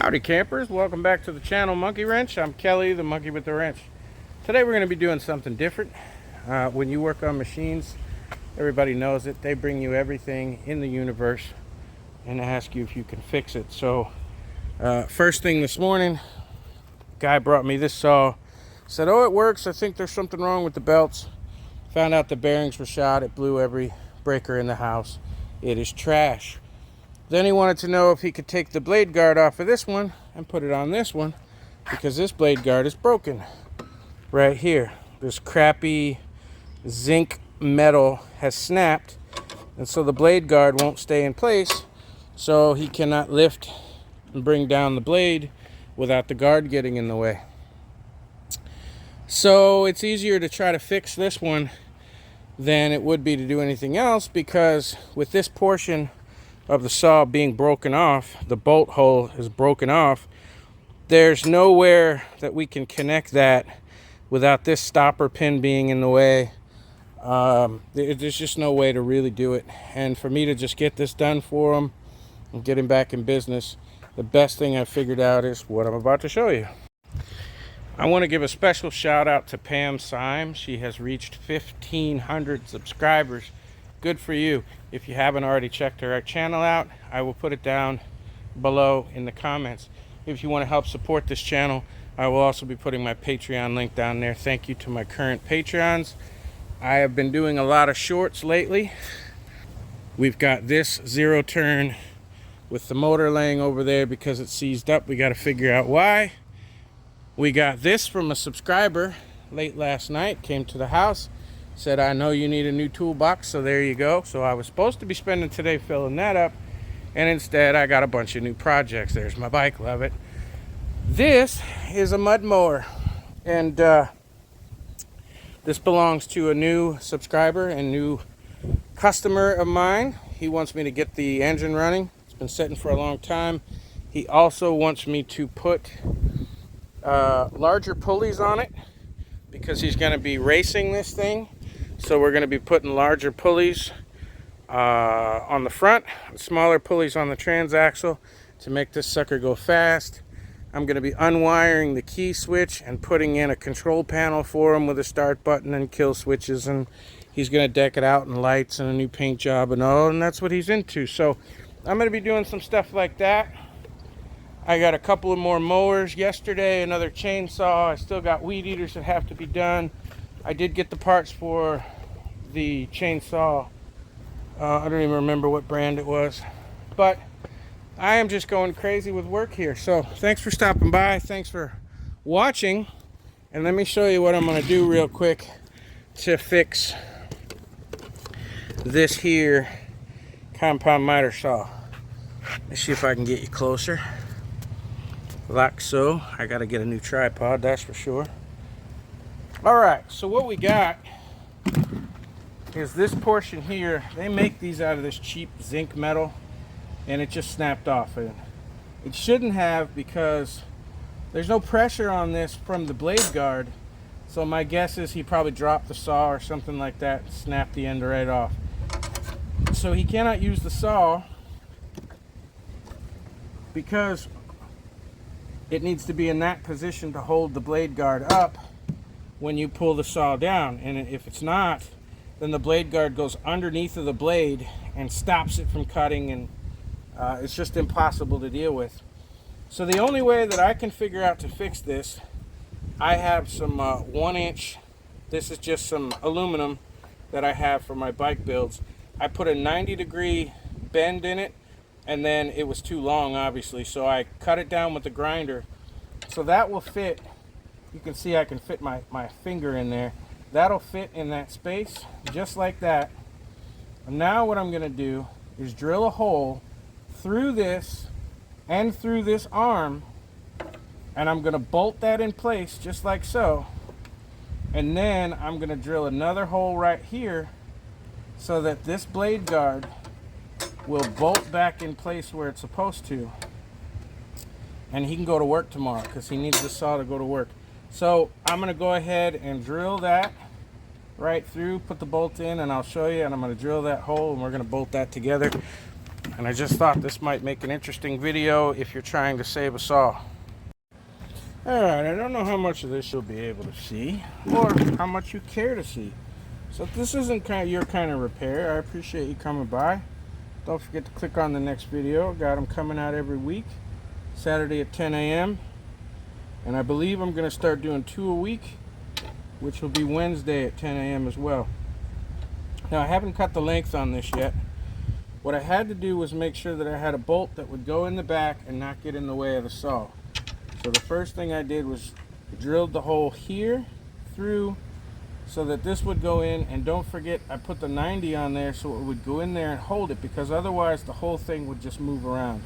Howdy campers, welcome back to the channel Monkey Wrench. I'm Kelly, the monkey with the wrench. Today we're going to be doing something different. When you work on machines, everybody knows it. They bring you everything in the universe and ask you if you can fix it. So first thing this morning, guy brought me this saw. Said, oh, it works. I think there's something wrong with the belts. Found out the bearings were shot. It blew every breaker in the house. It is trash. Then he wanted to know if he could take the blade guard off of this one and put it on this one, because this blade guard is broken right here. This crappy zinc metal has snapped, and so the blade guard won't stay in place, so he cannot lift and bring down the blade without the guard getting in the way. So it's easier to try to fix this one than it would be to do anything else, because with this portion of the saw being broken off, the bolt hole is broken off, there's nowhere that we can connect that without this stopper pin being in the way. There's just no way to really do it. And for me to just get this done for him and get him back in business, the best thing I figured out is what I'm about to show you. I want to give a special shout out to Pam Syme. She has reached 1,500 subscribers. Good for you. If you haven't already checked her channel out, I will put it down below in the comments. If you want to help support this channel, I will also be putting my Patreon link down there. Thank you to my current Patreons. I have been doing a lot of shorts lately. We've got this zero turn with the motor laying over there because it's seized up. We got to figure out why. We got this from a subscriber late last night, came to the house, said, I know you need a new toolbox, so there you go. So I was supposed to be spending today filling that up, and instead I got a bunch of new projects. There's my bike, love it. This is a mud mower, and this belongs to a new subscriber and new customer of mine. He wants me to get the engine running. It's been sitting for a long time. He also wants me to put larger pulleys on it because he's going to be racing this thing. So we're going to be putting larger pulleys on the front, smaller pulleys on the transaxle to make this sucker go fast. I'm going to be unwiring the key switch and putting in a control panel for him with a start button and kill switches, and he's going to deck it out in lights and a new paint job and all, and that's what he's into. So I'm going to be doing some stuff like that. I got a couple of more mowers yesterday, another chainsaw. I still got weed eaters that have to be done. I did get the parts for the chainsaw. I don't even remember what brand it was. But I am just going crazy with work here. So thanks for stopping by. Thanks for watching. And let me show you what I'm going to do real quick to fix this here compound miter saw. Let's see if I can get you closer. Like so. I got to get a new tripod, that's for sure. Alright, so what we got is this portion here. They make these out of this cheap zinc metal, and it just snapped off. And it shouldn't have, because there's no pressure on this from the blade guard. So my guess is he probably dropped the saw or something like that and snapped the end right off. So he cannot use the saw because it needs to be in that position to hold the blade guard up when you pull the saw down. And if it's not, then the blade guard goes underneath of the blade and stops it from cutting, and it's just impossible to deal with. So the only way that I can figure out to fix this, I have some 1-inch, this is just some aluminum that I have for my bike builds. I put a 90-degree bend in it, and then it was too long, obviously, so I cut it down with the grinder. So that will fit. You can see I can fit my finger in there. That'll fit in that space, just like that. And now what I'm going to do is drill a hole through this and through this arm, and I'm going to bolt that in place just like so. And then I'm going to drill another hole right here so that this blade guard will bolt back in place where it's supposed to. And he can go to work tomorrow because he needs the saw to go to work. So I'm going to go ahead and drill that right through, put the bolt in, and I'll show you. And I'm going to drill that hole, and we're going to bolt that together. And I just thought this might make an interesting video if you're trying to save a saw. Alright, I don't know how much of this you'll be able to see, or how much you care to see. So if this isn't your kind of repair, I appreciate you coming by. Don't forget to click on the next video. Got them coming out every week, Saturday at 10 a.m. And I believe I'm going to start doing 2 a week, which will be Wednesday at 10 a.m. as well. Now, I haven't cut the length on this yet. What I had to do was make sure that I had a bolt that would go in the back and not get in the way of the saw. So the first thing I did was drilled the hole here through so that this would go in, and don't forget I put the 90 on there so it would go in there and hold it, because otherwise the whole thing would just move around.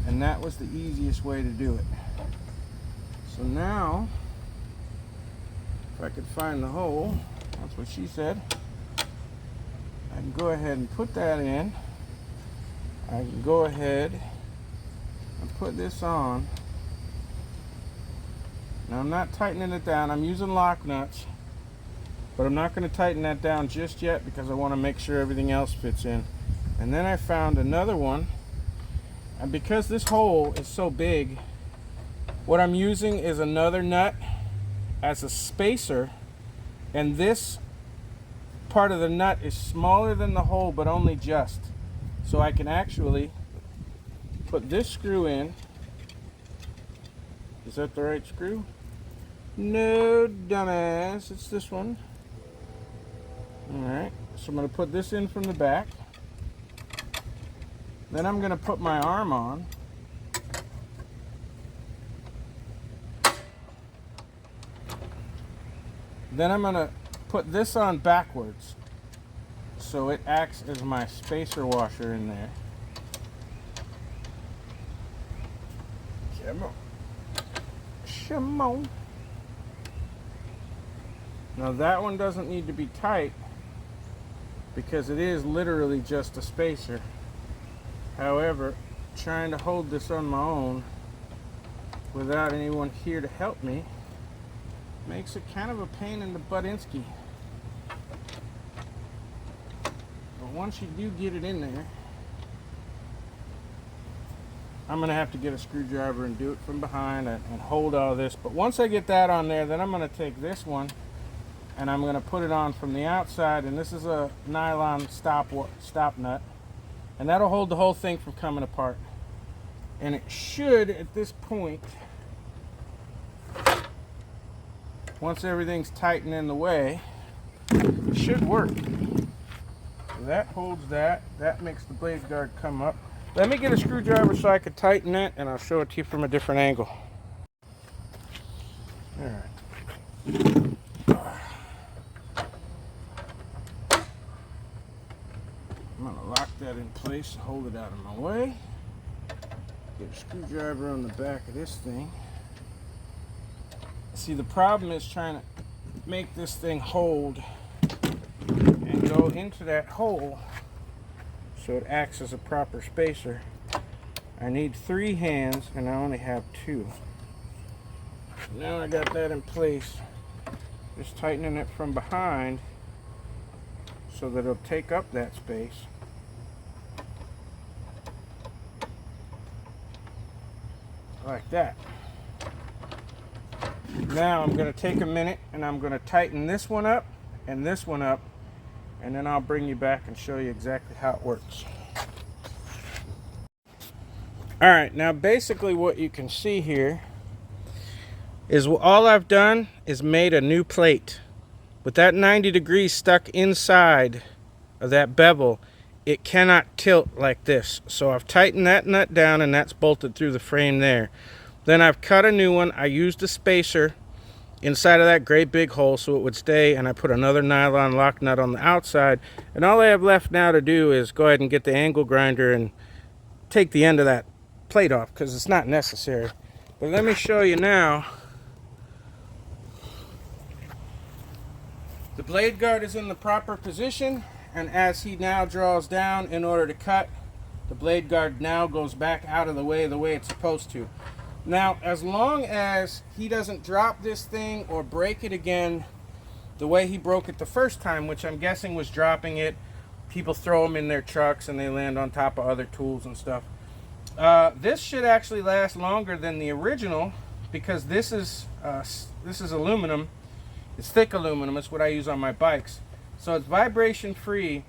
And that was the easiest way to do it. So now, if I could find the hole, that's what she said, I can go ahead and put that in. I can go ahead and put this on. Now I'm not tightening it down, I'm using lock nuts, but I'm not going to tighten that down just yet because I want to make sure everything else fits in. And then I found another one, and because this hole is so big, what I'm using is another nut as a spacer, and this part of the nut is smaller than the hole, but only just. So I can actually put this screw in. Is that the right screw? No, dumbass, it's this one. Alright, so I'm going to put this in from the back. Then I'm going to put my arm on. Then I'm going to put this on backwards, so it acts as my spacer washer in there. Come on. Come on. Now that one doesn't need to be tight because it is literally just a spacer. However, trying to hold this on my own without anyone here to help me makes it kind of a pain in the buttinsky. But once you do get it in there, I'm going to have to get a screwdriver and do it from behind and hold all this. But once I get that on there, then I'm going to take this one and I'm going to put it on from the outside. And this is a nylon stop nut. And that'll hold the whole thing from coming apart. And it should, at this point, once everything's tightened in the way, it should work. So that holds that. That makes the blade guard come up. Let me get a screwdriver so I can tighten it, and I'll show it to you from a different angle. Alright. I'm going to lock that in place and hold it out of my way. Get a screwdriver on the back of this thing. See, the problem is trying to make this thing hold and go into that hole so it acts as a proper spacer. I need 3 hands and I only have 2. Now I got that in place, just tightening it from behind so that it'll take up that space. Like that. Now I'm going to take a minute and I'm going to tighten this one up and this one up, and then I'll bring you back and show you exactly how it works. Alright, now basically what you can see here is all I've done is made a new plate. With that 90 degrees stuck inside of that bevel, it cannot tilt like this. So I've tightened that nut down and that's bolted through the frame there. Then I've cut a new one. I used a spacer inside of that great big hole so it would stay, and I put another nylon lock nut on the outside. And all I have left now to do is go ahead and get the angle grinder and take the end of that plate off because it's not necessary. But let me show you now. The blade guard is in the proper position, and as he now draws down in order to cut, the blade guard now goes back out of the way it's supposed to. Now, as long as he doesn't drop this thing or break it again the way he broke it the first time, which I'm guessing was dropping it people throw them in their trucks and they land on top of other tools and stuff. This should actually last longer than the original because this is aluminum. It's thick aluminum. It's what I use on my bikes. So it's vibration free,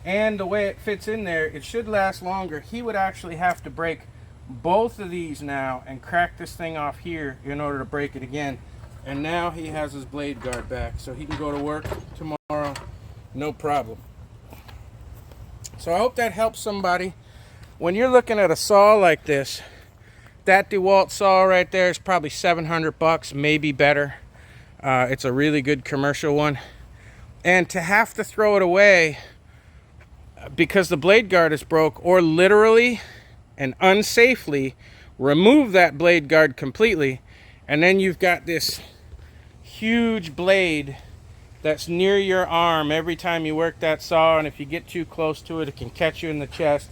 and the way it fits in there, it should last longer. He would actually have to break both of these now and crack this thing off here in order to break it again. And now he has his blade guard back, so he can go to work tomorrow, no problem. So I hope that helps somebody. When you're looking at a saw like this, that Dewalt saw right there is probably $700, maybe better. It's a really good commercial one. And to have to throw it away because the blade guard is broke, or literally and unsafely remove that blade guard completely, and then you've got this huge blade that's near your arm every time you work that saw, and if you get too close to it, it can catch you in the chest.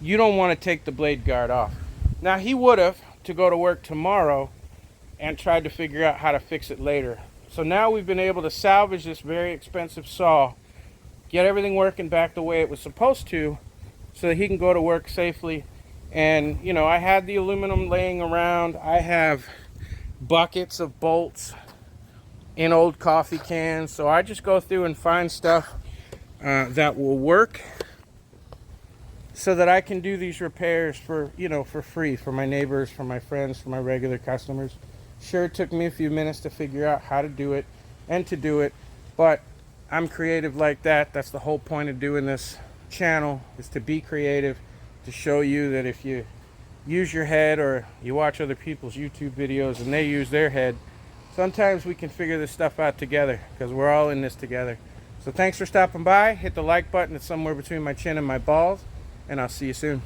You don't want to take the blade guard off. Now, he would have to go to work tomorrow and tried to figure out how to fix it later. So now we've been able to salvage this very expensive saw, get everything working back the way it was supposed to, so that he can go to work safely. And, you know, I had the aluminum laying around. I have buckets of bolts in old coffee cans. So I just go through and find stuff that will work so that I can do these repairs for, you know, for free, for my neighbors, for my friends, for my regular customers. Sure, it took me a few minutes to figure out how to do it and to do it, but I'm creative like that. That's the whole point of doing this channel, is to be creative, to show you that if you use your head, or you watch other people's YouTube videos and they use their head, sometimes we can figure this stuff out together, because we're all in this together. So thanks for stopping by. Hit the like button. It's somewhere between my chin and my balls, and I'll see you soon.